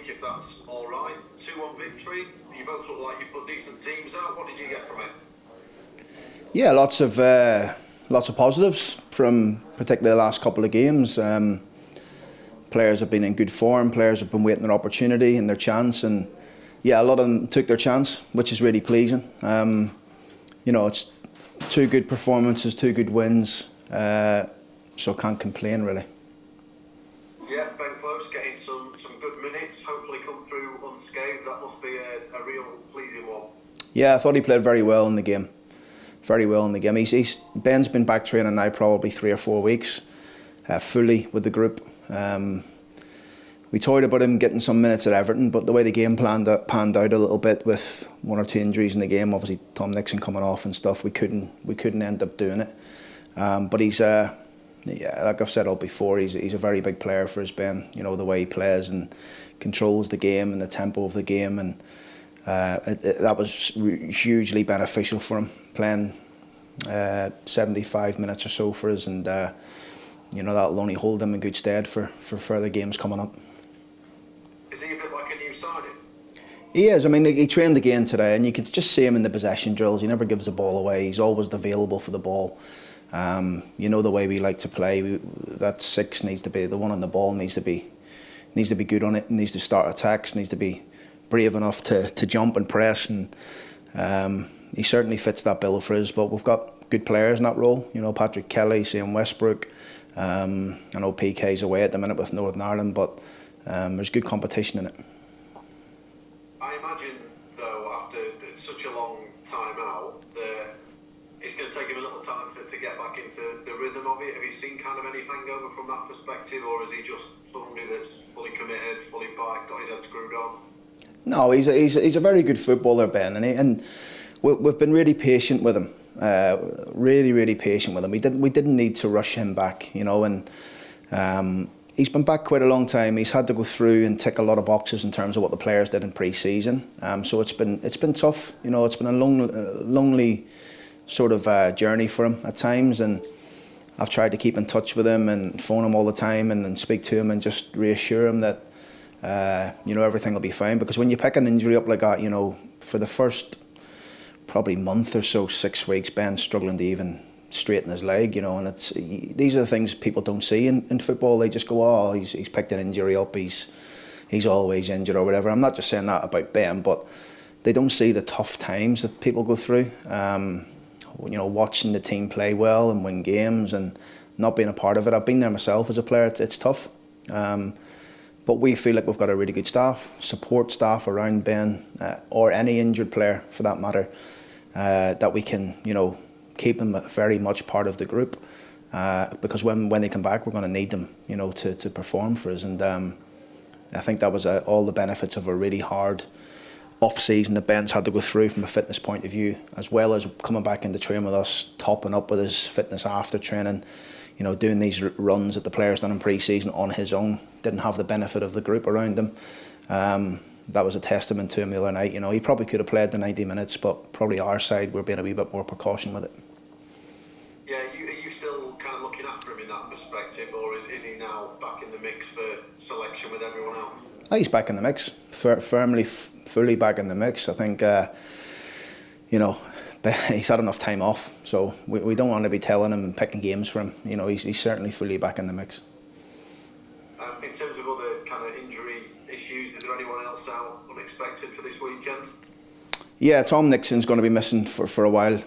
week, if that's all right. 2-1 victory. You both look like you put decent teams out. What did you get from it? Yeah, lots of positives from particularly the last couple of games. Players have been in good form. Players have been waiting their opportunity and their chance, and yeah, a lot of them took their chance, which is really pleasing. It's 2 good performances, 2 good wins, so can't complain really. Yeah, Ben Close getting some good minutes, hopefully come through unscathed. That must be a real pleasing one. Yeah, I thought he played very well in the game. Very well in the game. Ben's been back training now probably 3 or 4 weeks, fully with the group. We toyed about him getting some minutes at Everton, but the way the game panned out a little bit with 1 or 2 injuries in the game, obviously Tom Nixon coming off and stuff, we couldn't end up doing it. But he's like I've said all before, he's a very big player for us, Ben. You know, the way he plays and controls the game and the tempo of the game, and that was hugely beneficial for him, playing 75 minutes or so for us, and that'll only hold him in good stead for further games coming up. Is he a bit like a new signing? He is. I mean, he trained again today, and you could just see him in the possession drills. He never gives the ball away. He's always available for the ball. The way we like to play. That 6 needs to be the one on the ball. Needs to be good on it. Needs to start attacks. Needs to be brave enough to jump and press. And he certainly fits that bill for us. But we've got good players in that role. You know, Patrick Kelly, Sam Westbrook. I know PK's away at the minute with Northern Ireland, but there's good competition in it. I imagine, though, after such a long time out, it's going to take him a little time to get back into the rhythm of it. Have you seen kind of any hangover from that perspective, or is he just somebody that's fully committed, fully back, got his head screwed on? No, he's a very good footballer, Ben, and we've been really patient with him. Really patient with him. We didn't need to rush him back, and he's been back quite a long time. He's had to go through and tick a lot of boxes in terms of what the players did in pre-season. So it's been tough. It's been a lonely sort of journey for him at times, and I've tried to keep in touch with him and phone him all the time and speak to him and just reassure him that everything will be fine. Because when you pick an injury up like that, for the first probably month or so, 6 weeks, Ben's struggling to even straighten his leg, and these are the things people don't see in football. They just go, oh, he's picked an injury up, he's always injured or whatever. I'm not just saying that about Ben, but they don't see the tough times that people go through. Watching the team play well and win games and not being a part of it. I've been there myself as a player. It's tough. But we feel like we've got a really good support staff around Ben, or any injured player for that matter, that we can, keep them very much part of the group. Because when they come back, we're going to need them, to perform for us. And I think that was all the benefits of a really hard off-season that Ben's had to go through from a fitness point of view, as well as coming back into training with us, topping up with his fitness after training, doing these runs that the players done in pre-season on his own. Didn't have the benefit of the group around him. That was a testament to him the other night. He probably could have played the 90 minutes, but probably our side, we're being a wee bit more precaution with it. Yeah, are you still kind of looking after him in that perspective, or is he now back in the mix for selection with everyone else? Oh, he's back in the mix, fully back in the mix. I think, he's had enough time off, so we don't want to be telling him and picking games for him. He's certainly fully back in the mix. In terms of other kind of injury issues, is there anyone else out unexpected for this weekend? Yeah, Tom Nixon's going to be missing for a while.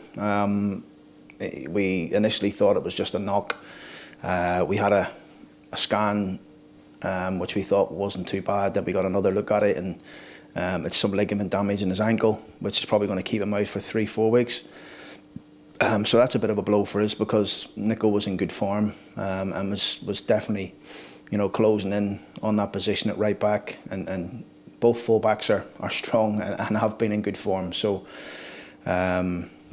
We initially thought it was just a knock. We had a scan, which we thought wasn't too bad. Then we got another look at it, and it's some ligament damage in his ankle, which is probably going to keep him out for 3-4 weeks. So that's a bit of a blow for us, because Nico was in good form, and was definitely, closing in on that position at right back, and both full backs are strong and have been in good form. So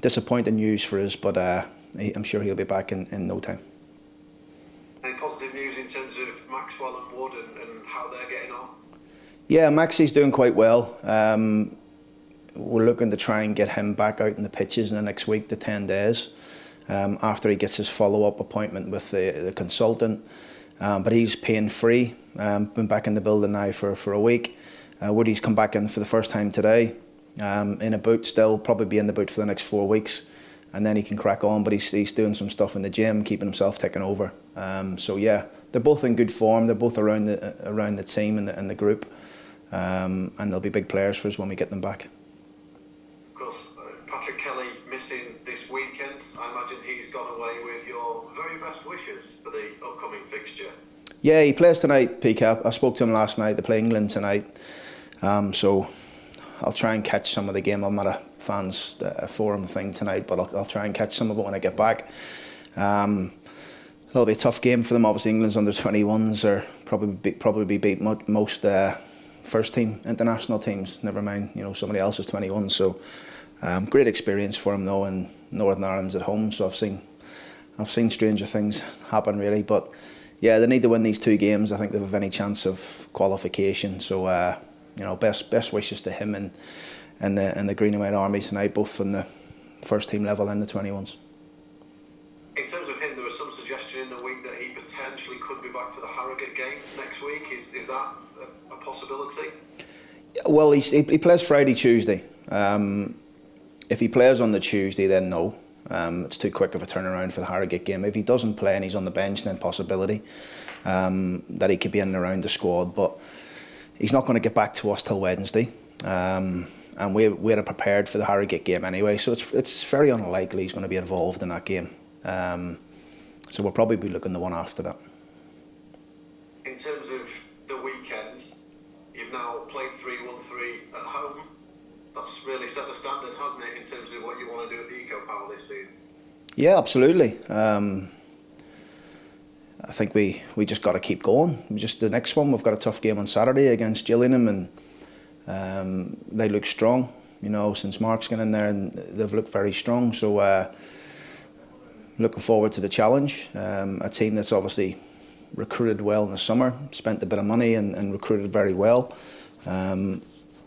disappointing news for us, but I'm sure he'll be back in no time. Any positive news in terms of Maxwell and Wood and how they're getting on? Yeah, Maxie's doing quite well. We're looking to try and get him back out in the pitches in the next week to 10 days, after he gets his follow-up appointment with the consultant. but he's pain free. Been back in the building now for a week. Woody's come back in for the first time today, in a boot still, probably be in the boot for the next 4 weeks, and then he can crack on. But he's doing some stuff in the gym, keeping himself ticking over. So yeah, they're both in good form. They're both around the team and the group, and they'll be big players for us when we get them back. Of course, Patrick Kelly missing this weekend. I imagine he's gone away with your very best wishes for the upcoming fixture. Yeah, he plays tonight, PCAP. I spoke to him last night. They play England tonight. So I'll try and catch some of the game. I'm at a fans forum thing tonight, but I'll try and catch some of it when I get back. It'll be a tough game for them. Obviously, England's under 21s are probably beat most first team international teams. Never mind, somebody else's 21. So great experience for him though, and Northern Ireland's at home. So I've seen stranger things happen really, but yeah, they need to win these 2 games. I think they have any chance of qualification. So best wishes to him and the Green and White Army tonight, both on the first team level and the 21s. In terms of him, there was some suggestion in the week that he potentially could be back for the Harrogate game next week. Is that a possibility? Well, he plays Friday, Tuesday. If he plays on the Tuesday, then no. It's too quick of a turnaround for the Harrogate game. If he doesn't play and he's on the bench, then possibility that he could be in and around the squad. But he's not going to get back to us till Wednesday. And we're prepared for the Harrogate game anyway, so it's very unlikely he's going to be involved in that game. So we'll probably be looking the one after that. In terms of the weekends, you've now played 3-1-3 at home. That's really set the standard, hasn't it, in terms of what you want to do at the Eco Power this season? Yeah, absolutely. I think we just got to keep going. Just the next one, we've got a tough game on Saturday against Gillingham, and they look strong. Since Mark's gone in there, and they've looked very strong. So looking forward to the challenge. A team that's obviously recruited well in the summer, spent a bit of money and recruited very well.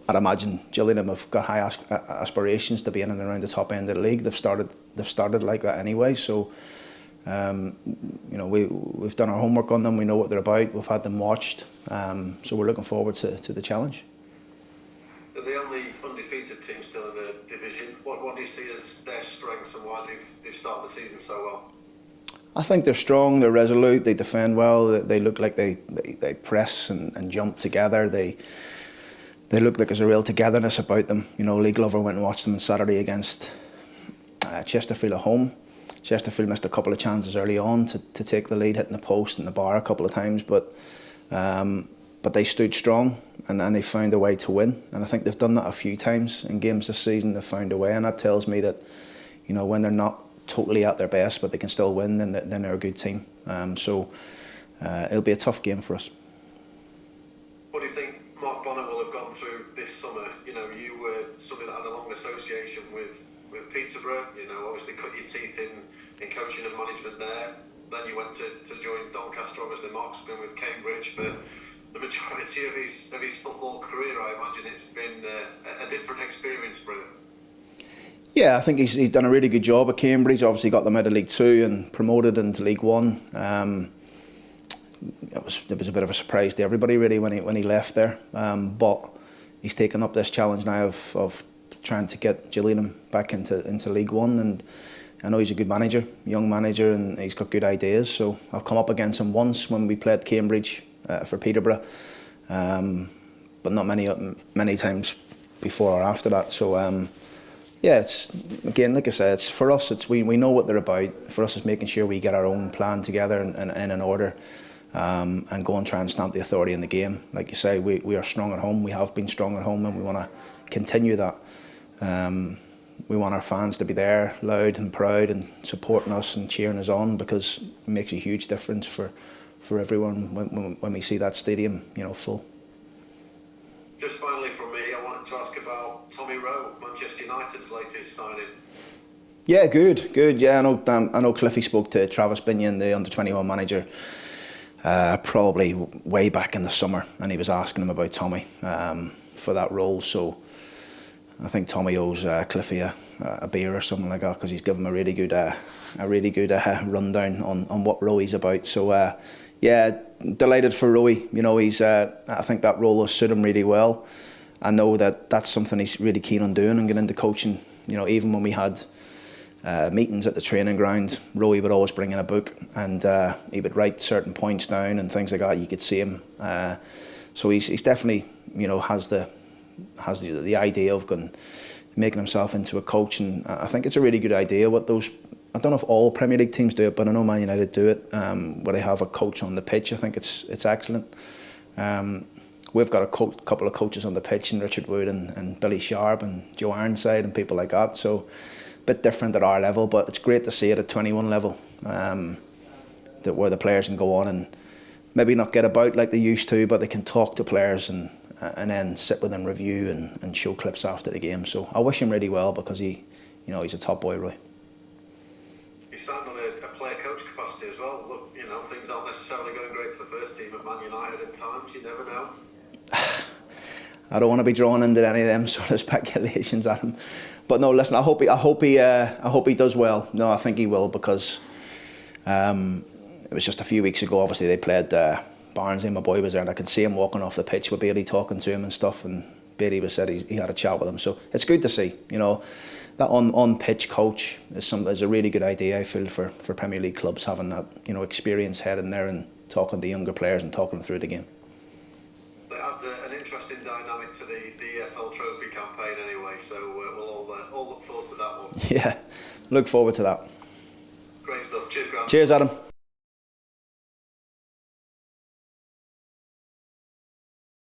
I'd imagine Gillingham have got high aspirations to be in and around the top end of the league. They've started like that anyway. So we've done our homework on them. We know what they're about. We've had them watched. So we're looking forward to the challenge. They're the only undefeated team still in the division. What do you see as their strengths and why they've started the season so well? I think they're strong, they're resolute, they defend well, they look like they press and jump together. They look like there's a real togetherness about them. Lee Glover went and watched them on Saturday against Chesterfield at home. Chesterfield missed a couple of chances early on to take the lead, hitting the post and the bar a couple of times, but they stood strong and they found a way to win. And I think they've done that a few times in games this season. They've found a way, and that tells me that when they're not totally at their best, but they can still win, then they're a good team. So it'll be a tough game for us. What do you think Mark Bonner will have gone through this summer? You were somebody that had a long association with Peterborough. Obviously cut your teeth in coaching and management there. Then you went to join Doncaster. Obviously, Mark's been with Cambridge for the majority of his football career. I imagine it's been a different experience for him. Yeah, I think he's done a really good job at Cambridge. Obviously got them out of League Two and promoted into League One. It was a bit of a surprise to everybody really when he left there. But he's taken up this challenge now of trying to get Gillingham back into League One, and I know he's a good manager, young manager, and he's got good ideas. So I've come up against him once when we played Cambridge for Peterborough, but not many times before or after that. So yeah, it's again, like I said, it's for us. It's we know what they're about. For us, it's making sure we get our own plan together and in order, and go and try and stamp the authority in the game. Like you say, we are strong at home. We have been strong at home, and we want to continue that. We want our fans to be there, loud and proud, and supporting us and cheering us on, because it makes a huge difference for everyone when we see that stadium, full. Just finally from me, I wanted to ask about Tommy Rowe, Manchester United's latest signing. Yeah, good. Yeah, I know Cliffy spoke to Travis Binion, the under-21 manager, probably way back in the summer, and he was asking him about Tommy for that role. So I think Tommy owes Cliffy a beer or something like that, because he's given him a really good rundown on what Rowe he's about. So Yeah, delighted for Rowie. You know, he's. I think that role will suit him really well. I know that that's something he's really keen on doing and getting into coaching. You know, even when we had meetings at the training ground, Rowie would always bring in a book and he would write certain points down and things like that. You could see him. So he's definitely, you know, has the idea of making himself into a coach, and I think it's a really good idea. What those, I don't know if all Premier League teams do it, but I know Man United do it, where they have a coach on the pitch. I think it's excellent. We've got a couple of coaches on the pitch, and Richard Wood and Billy Sharp and Joe Ironside and people like that. So a bit different at our level, but it's great to see it at 21 level, that where the players can go on and maybe not get about like they used to, but they can talk to players and then sit with them, review and show clips after the game. So I wish him really well, because he's a top boy, Roy. He's signed on a player-coach capacity as well. Look, you know, things aren't necessarily going great for the first team at Man United at times. You never know. I don't want to be drawn into any of them sort of speculations at him. But no, listen, I hope he does well. No, I think he will, because it was just a few weeks ago. Obviously, they played. Barnsley, my boy was there, and I could see him walking off the pitch with Bailey talking to him and stuff, and Bailey said he had a chat with him. So it's good to see, you know, that on pitch coach is a really good idea, I feel, for Premier League clubs, having that, you know, experienced head in there and talking to younger players and talking them through the game. It adds an interesting dynamic to the EFL Trophy campaign anyway, so we'll all look forward to that one. Yeah, look forward to that. Great stuff. Cheers, Grant. Cheers, Adam.